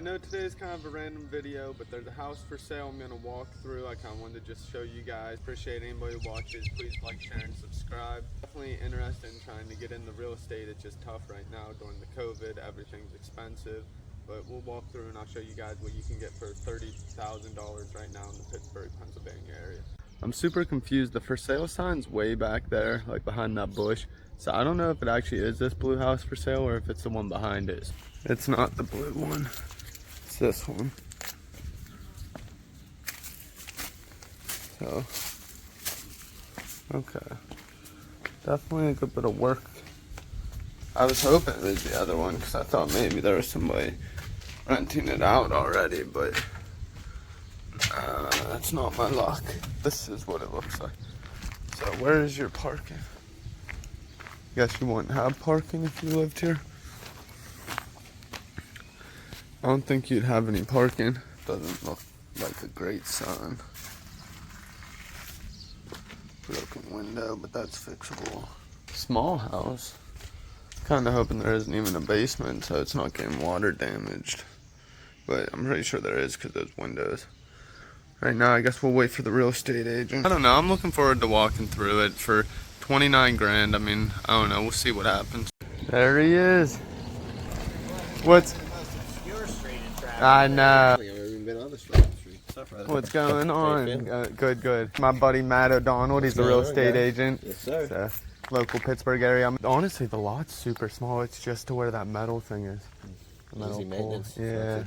know today's kind of a random video, but there's a house for sale I'm gonna walk through. I kind of wanted to just show you guys. Appreciate anybody who watches. Please like, share, and subscribe. Definitely interested in trying to get into real estate. It's just tough right now during the COVID. Everything's expensive, but we'll walk through and I'll show you guys what you can get for $30,000 right now in the Pittsburgh, Pennsylvania area. I'm super confused. The for sale sign's way back there, like behind that bush. So I don't know if it actually is this blue house for sale or if it's the one behind it. It's not the blue one. It's this one. So, okay. Definitely a good bit of work. I was hoping it was the other one because I thought maybe there was somebody renting it out already, but that's not my luck. This is what it looks like. So where is your parking? Guess you wouldn't have parking if you lived here. I don't think you'd have any parking. Doesn't look like a great sign. Broken window, but that's fixable. Small house. Kinda hoping there isn't even a basement, so it's not getting water damaged. But I'm pretty sure there is because those windows. Right now, I guess we'll wait for the real estate agent. I don't know, I'm looking forward to walking through it for 29 grand. I mean, I don't know, we'll see what happens. There he is. What's... I know. What's going on? Good, good. My buddy Matt O'Donnell, he's the real estate agent. Yes, sir. So, local Pittsburgh area. Honestly, the lot's super small. It's just to where that metal thing is. Metal pole. Yeah.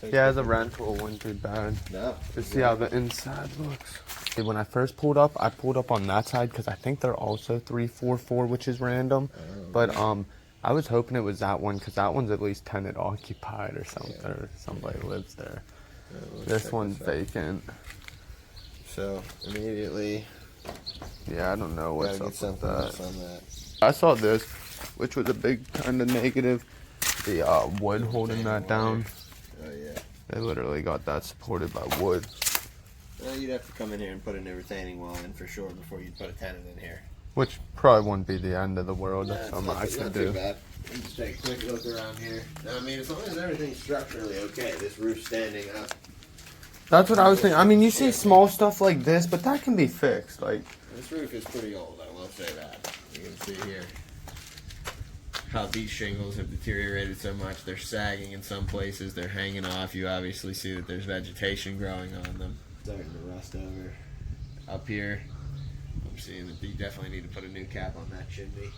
Yeah, as a rental, it wasn't too bad. No. Just see how the inside looks. When I first pulled up, I pulled up on that side because I think they're also 344, which is random. But I was hoping it was that one because that one's at least tenant occupied or something, or somebody lives there. This one's vacant. So immediately, yeah, I don't know what's up with that. I saw this, which was a big kind of negative. The wood holding that down. Oh yeah. They literally got that supported by wood. Well, you'd have to come in here and put a retaining wall in for sure before you'd put a tenant in here. Which probably wouldn't be the end of the world. That's something I could do. Too bad. You just take a quick look around here. I mean, as long as everything's structurally okay, this roof's standing up. That's what I was thinking. I mean, you see small stuff like this, but that can be fixed. Like, this roof is pretty old, I will say that. You can see here how these shingles have deteriorated so much. They're sagging in some places. They're hanging off. You obviously see that there's vegetation growing on them. Starting to rust over. Up here, I'm seeing that you definitely need to put a new cap on that chimney.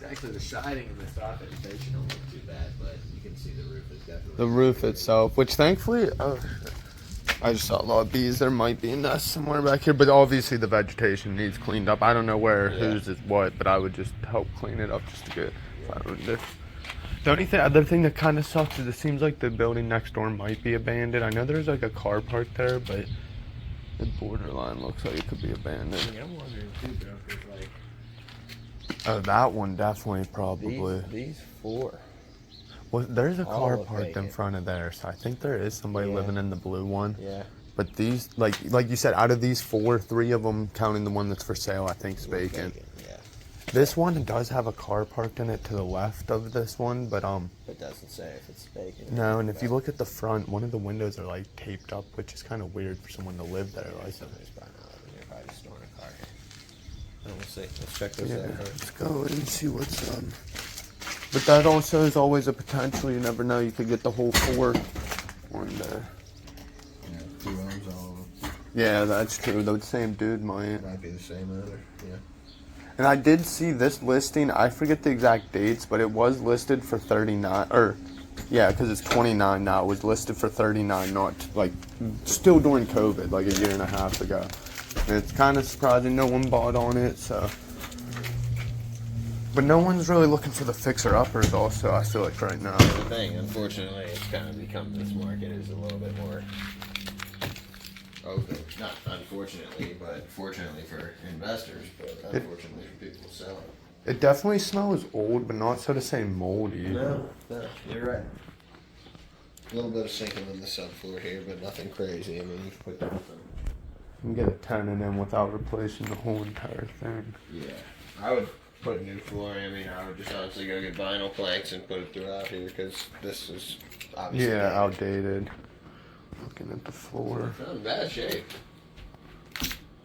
Actually, the siding and the soft vegetation don't look too bad, but you can see the roof is definitely... The roof itself, which thankfully... I just saw a lot of bees. There might be a nest somewhere back here, but obviously the vegetation needs cleaned up. I don't know where whose is what, but I would just help clean it up just to get it. The only other thing that kind of sucks is it seems like the building next door might be abandoned. I know there's like a car parked there, but the borderline looks like it could be abandoned. Yeah, I'm wondering too, bro, if it's like... Oh, that one definitely probably. These four. Well, there's a car parked in front of there, so I think there is somebody living in the blue one. Yeah. But these, like you said, out of these four, 3 of them, counting the one that's for sale, I think is vacant. Yeah. This one does have a car parked in it to the left of this one, but It doesn't say if it's vacant. No, and if you look at the front, one of the windows are like taped up, which is kind of weird for someone to live there. Like somebody's probably not living here, probably just storing a car here. We'll see. Let's check this out first. Let's go and see what's up. But that also is always a potential. You never know. You could get the whole 4 one day. Yeah, 2 homes, all of them. Yeah, that's true. The same dude might. Might be the same owner. Yeah. And I did see this listing. I forget the exact dates, but it was listed for 39. Or, yeah, because it's 29 now. It was listed for 39, not like still during COVID, like a year and a half ago. And it's kind of surprising no one bought on it. So. But no one's really looking for the fixer-uppers also, I feel like, right now. That's the thing. Unfortunately, it's kind of become, this market is a little bit more open. Not unfortunately, but fortunately for investors, but unfortunately for people selling. It definitely smells old, but not so to say moldy. No, you're right. A little bit of sinking on the subfloor here, but nothing crazy. I mean, you can put that You can get a tenant in without replacing the whole entire thing. Yeah. I would put a new flooring. I mean, I would just honestly go get vinyl planks and put it throughout here because this is obviously outdated. Looking at the floor. It's not in bad shape.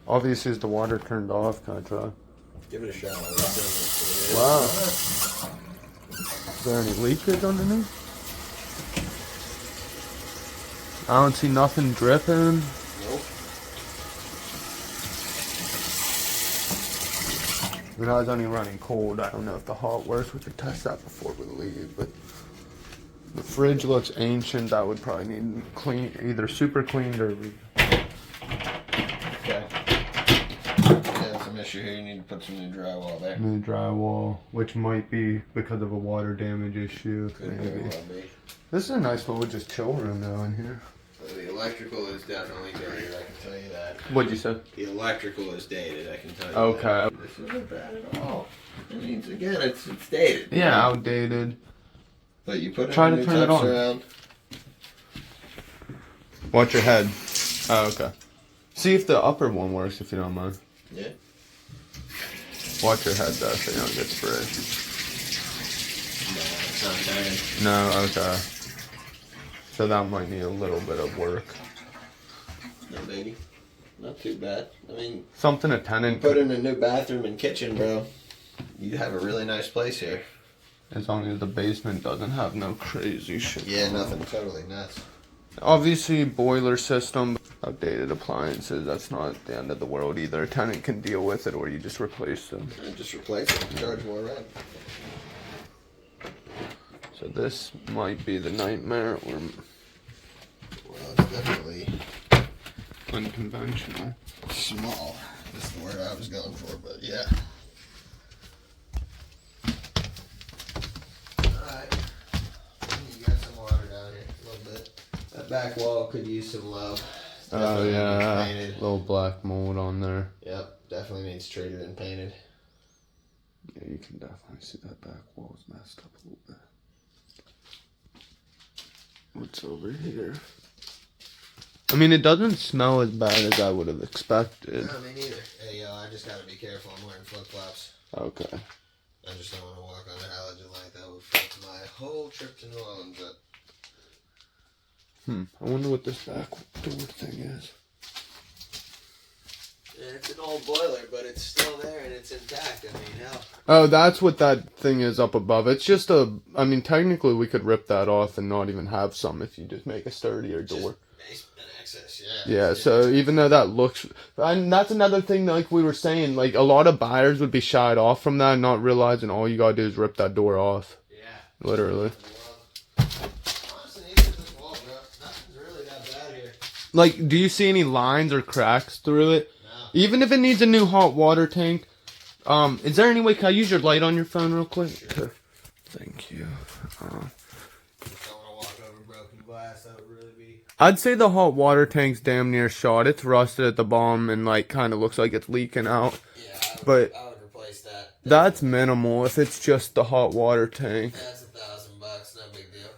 Obviously, is the water turned off? Can I try? Give it a shot. Wow. Is there any leakage underneath? I don't see nothing dripping. Nope. But I was only running cold. I don't know if the hot works. We could test that before we leave. But the fridge looks ancient. That would probably need clean, either super cleaned or. Okay. Yeah, some issue here. You need to put some new drywall there. New drywall, which might be because of a water damage issue. Could very well be. This is a nice little just chill room though in here. The electrical is definitely dated, I can tell you that. What'd you say? The electrical is dated, I can tell you Okay. that. This isn't bad at all. I mean, again, it's dated. Yeah, outdated. But you put Try in to new turn it touch on. around. Watch your head. Oh, okay. See if the upper one works if you don't mind. Yeah. Watch your head though so you don't get sprayed. No, it's not turning. No, okay. So that might need a little bit of work. No, baby. Not too bad. I mean, Something a tenant put in a new bathroom and kitchen, bro. You have a really nice place here. as long as the basement doesn't have no crazy shit. Yeah, nothing totally nuts. Obviously, boiler system, outdated appliances, that's not the end of the world either. A tenant can deal with it or you just replace them. Just replace it and charge more rent. So this might be the nightmare or Well, it's definitely unconventional. small. That's the word I was going for, but yeah. Alright. You got some water down here, a little bit. That back wall could use some love. It's Oh definitely yeah, painted. little black mold on there. Yep, definitely needs treated and painted. Yeah, you can definitely see that back wall's messed up a little bit. What's over here? I mean, it doesn't smell as bad as I would have expected. No, me neither. Hey, yo, I just gotta be careful. I'm wearing flip-flops. Okay. I just don't want to walk on the halogen like that would fuck my whole trip to New Orleans up. I wonder what this back door thing is. Yeah, it's an old boiler, but it's still there and it's intact. I mean, hell. Oh, that's what that thing is up above. It's just I mean, technically we could rip that off and not even have some if you just make a sturdier door. Basement access, yeah. Yeah, so even though that looks, and that's another thing, like we were saying, like a lot of buyers would be shied off from that, not realizing all you gotta do is rip that door off. Yeah. Literally. Honestly, even this wall, bro, nothing's really that bad here. Like, do you see any lines or cracks through it? No. Even if it needs a new hot water tank, is there any way, can I use your light on your phone real quick? Sure. Thank you. Don't want to walk over broken glass, that would really be... I'd say the hot water tank's damn near shot. It's rusted at the bottom and like kind of looks like it's leaking out. Yeah, But I would replace that. that's minimal if it's just the hot water tank. That's $1,000, no big deal.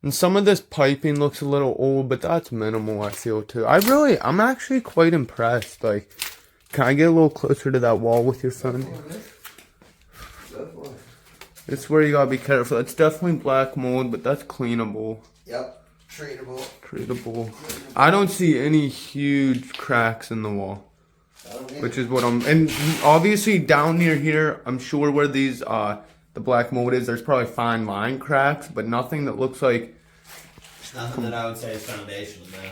And some of this piping looks a little old, but that's minimal, I feel too. I'm actually quite impressed. Like, can I get a little closer to that wall with your phone? It's where you gotta be careful. It's definitely black mold, but that's cleanable. Yep, treatable. I don't see any huge cracks in the wall, which is what and obviously down near here, I'm sure where these, the black mold is, there's probably fine line cracks, but nothing that looks like. Nothing that I would say is foundational now.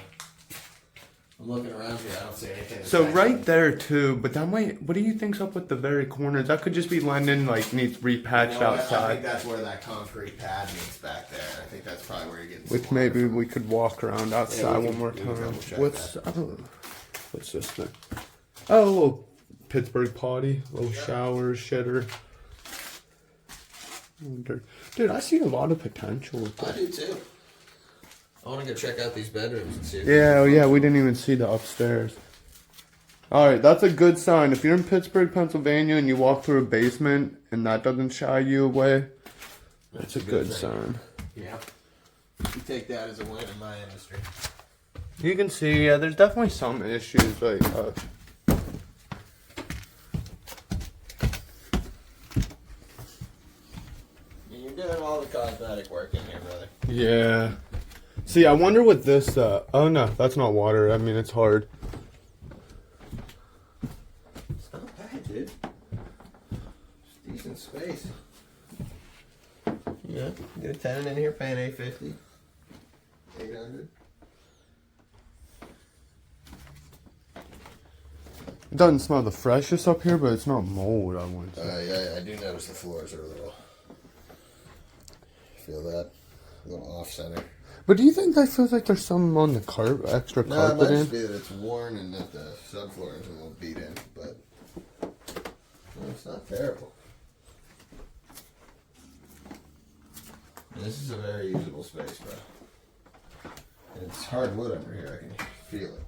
I'm looking around here, I don't see anything. that's So actually- right there too, but that might, what do you think's up with the very corners? That could just be London, like needs repatched You know what? I outside. think that's where that concrete pad meets back there. I think that's probably where you're getting some Which water maybe from. we could walk around outside we one can- more we can time. double-check What's that. what's this thing? Oh, a little Pittsburgh potty, little shower, shitter. Dude, I see a lot of potential with I this. do too. I want to go check out these bedrooms and see if Yeah, we didn't even see the upstairs. Alright, that's a good sign. If you're in Pittsburgh, Pennsylvania, and you walk through a basement and that doesn't shy you away, that's a good thing. sign. Yeah. You take that as a win in my industry. You can see, yeah, there's definitely some issues, like, cosmetic work in here, brother. Yeah. See, I wonder what this, oh no, that's not water. I mean, it's hard. It's not bad, dude. It's decent space. Yeah, get a tenant in here paying $850. $800. It doesn't smell the freshest up here, but it's not mold, I wouldn't say. Yeah, I do notice the floors are a little. Feel that? A little off center. But do you think that feels like there's some on the extra No, it carpet might in? just be that it's worn and that the subfloor is a little beat in, but no, it's not terrible. This is a very usable space, bro. And it's hardwood under here, I can feel it.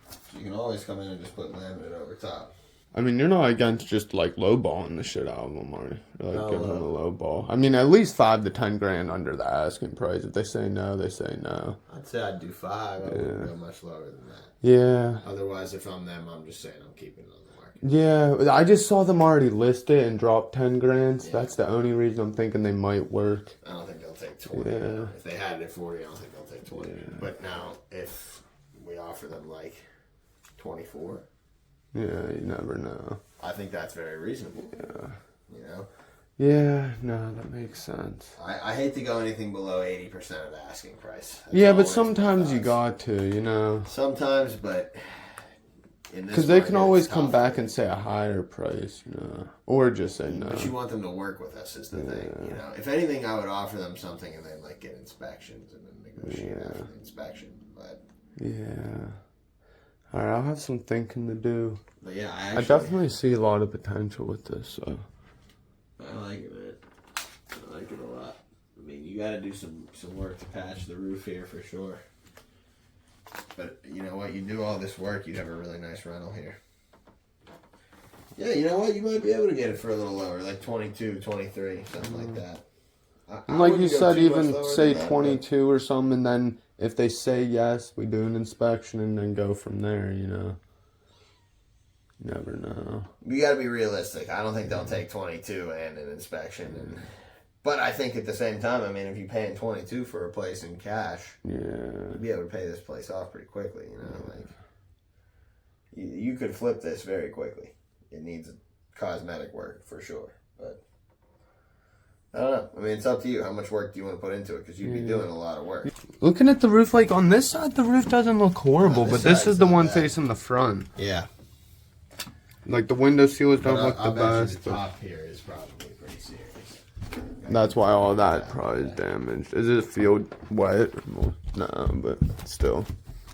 So you can always come in and just put laminate over top. I mean, you're not against just like lowballing the shit out of them, are you? Or, like No, giving them a low ball. I mean, at least 5 to 10 grand under the asking price. If they say no, they say no. I'd say I'd do 5. I wouldn't go much lower than that. Yeah. Otherwise, if I'm them, I'm just saying I'm keeping it on the market. Yeah, I just saw them already list it and drop 10 grand. So Yeah. that's the only reason I'm thinking they might work. I don't think they'll take 20. Yeah. If they had it at 40, I don't think they'll take 20. Yeah. But now, if we offer them like 24, Yeah, you never know. I think that's very reasonable. Yeah. You know? Yeah, no, that makes sense. I hate to go anything below 80% of the asking price. That's Yeah, but always my sometimes you thoughts. got to, you know. Sometimes, but in this Because they can market, always it's come tough. back and say a higher price, you know. Or just say no. But you want them to work with us is the thing, you know. If anything, I would offer them something and then like get inspections and then negotiate after the inspection. But Yeah. Alright, I'll have some thinking to do. yeah, I definitely see a lot of potential with this, so. I like it, man. I like it a lot. I mean, you got to do some work to patch the roof here for sure. But you know what? You do all this work, you'd have a really nice rental here. Yeah, you know what? You might be able to get it for a little lower, like 22, 23, something like that. And like you wouldn't go said, too much even lower say than that, 22 or something, and then if they say yes, we do an inspection and then go from there, you know. You never know. You got to be realistic. I don't think they'll take 22 and an inspection. But I think at the same time, I mean, if you're paying 22 for a place in cash, Yeah. you'd be able to pay this place off pretty quickly, you know? Like, you could flip this very quickly. It needs cosmetic work for sure, but I don't know. I mean, it's up to you. How much work do you want to put into it? Because you'd be doing a lot of work. Looking at the roof, like on this side, the roof doesn't look horrible, No, but this this is side's the not one bad. facing the front. Yeah. Like the window seals don't look the I'll bet you best. the But top here is probably pretty serious. that's why all that probably is damaged. Is it field wet? Well, no, but still.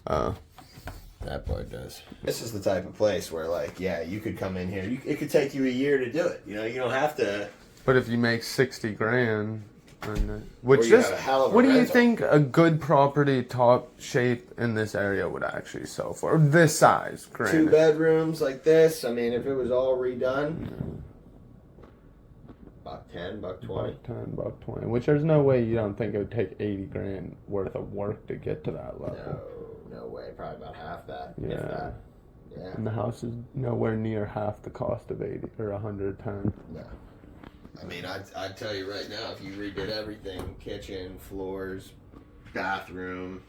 That part does. This is the type of place where, like, yeah, you could come in here. It could take you a year to do it. You know, you don't have to. But if you make 60 grand, and which Or you just have a hell of a what do you rental. think a good property top shape in this area would actually sell for? Or this size, 2 granted. bedrooms like this. I mean, if it was all redone, $110, $120. $10, $20. Which there's no way you don't think it would take 80 grand worth of work to get to that level. No way. Probably about half that. Yeah. If that. Yeah. And the house is nowhere near half the cost of 80 or 110. No. I mean, I'd tell you right now, if you redid everything, kitchen, floors, bathroom,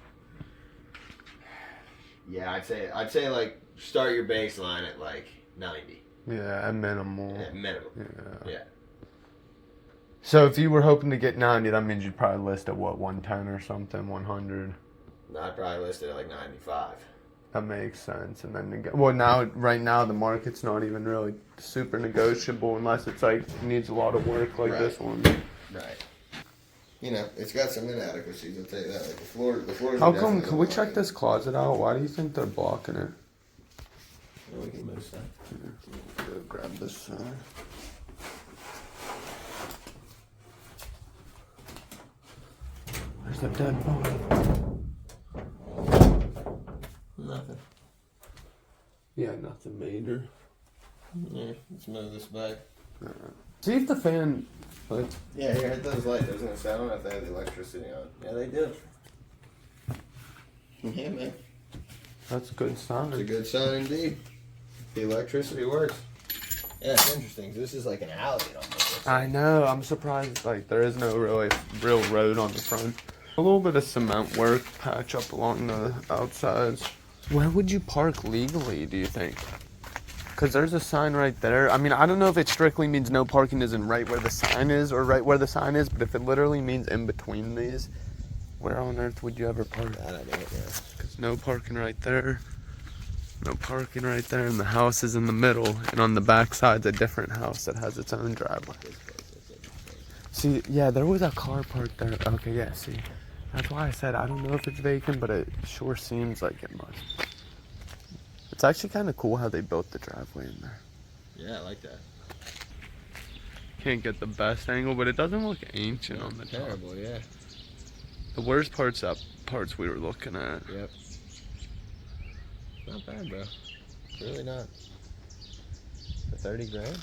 yeah, I'd say like start your baseline at like 90 Yeah, at minimal. at minimum. Yeah. So if you were hoping to get 90, that means you'd probably list at what, 110 or something, 100. I'd probably list it at like 95. That makes sense. And then, right now, the market's not even really super negotiable unless it's like needs a lot of work like Right. this one. Right. You know, it's got some inadequacies. I'll tell you that. Like the floors. How are come? definitely Can we not check like- this closet out? Why do you think they're blocking it? Yeah, we can move that. Go grab this side. Where's the dead body? Nothing. Yeah, nothing major. Yeah, let's move this back. See if the fan. Like, Yeah, here, hit those lights. I was gonna say, I don't know if they have the electricity on. Yeah, they do. Yeah, man. that's a good It's a sign. good sign indeed. The electricity works. Yeah, it's interesting. 'Cause this is like an alley. It almost looks like. I know. I'm surprised. Like there is no really real road on the front. A little bit of cement work, patch up along the outsides. Where would you park legally? Do you think? Because there's a sign right there. I mean, I don't know if it strictly means no parking isn't right where the sign is or right where the sign is, but if it literally means in between these, where on earth would you ever park? I don't know. Because no parking right there, no parking right there, and the house is in the middle, and on the back side's a different house that has its own driveway. See, yeah, there was a car parked there. Okay, yeah, see. That's why I said I don't know if it's vacant, but it sure seems like it must. It's actually kind of cool how they built the driveway in there. Yeah, I like that. Can't get the best angle, but it doesn't look ancient on the top. Terrible, yeah. The worst parts parts we were looking at. Yep. Not bad, bro. Really not. For 30 grand?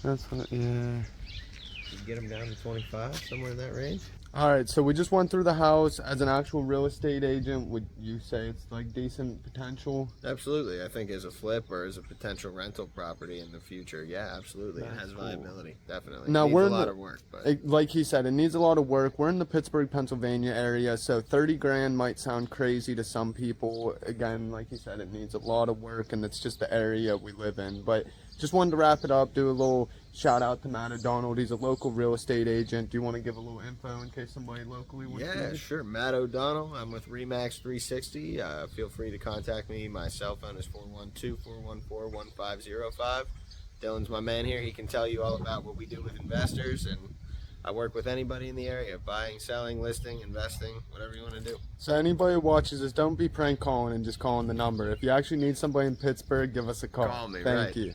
That's what, yeah. You can get them down to 25, somewhere in that range. All right, so we just went through the house. As an actual real estate agent, would you say it's like decent potential? Absolutely. I think as a flip or as a potential rental property in the future, yeah, absolutely. That's it has cool. viability, definitely. Now, Needs we're a in lot the- of work, but Like he said, it needs a lot of work. We're in the Pittsburgh, Pennsylvania area, so 30 grand might sound crazy to some people. Again, like he said, it needs a lot of work, and it's just the area we live in. But just wanted to wrap it up, do a little shout out to Matt O'Donnell. He's a local real estate agent. Do you want to give a little info in case somebody locally wants to? yeah, sure. Matt O'Donnell. I'm with Remax 360. Feel free to contact me. My cell phone is 412-414-1505. Dylan's my man here. He can tell you all about what we do with investors, and I work with anybody in the area, buying, selling, listing, investing, whatever you want to do. So anybody who watches this, don't be prank calling and just calling the number. If you actually need somebody in Pittsburgh, give us a call. Call me, Thank right. you.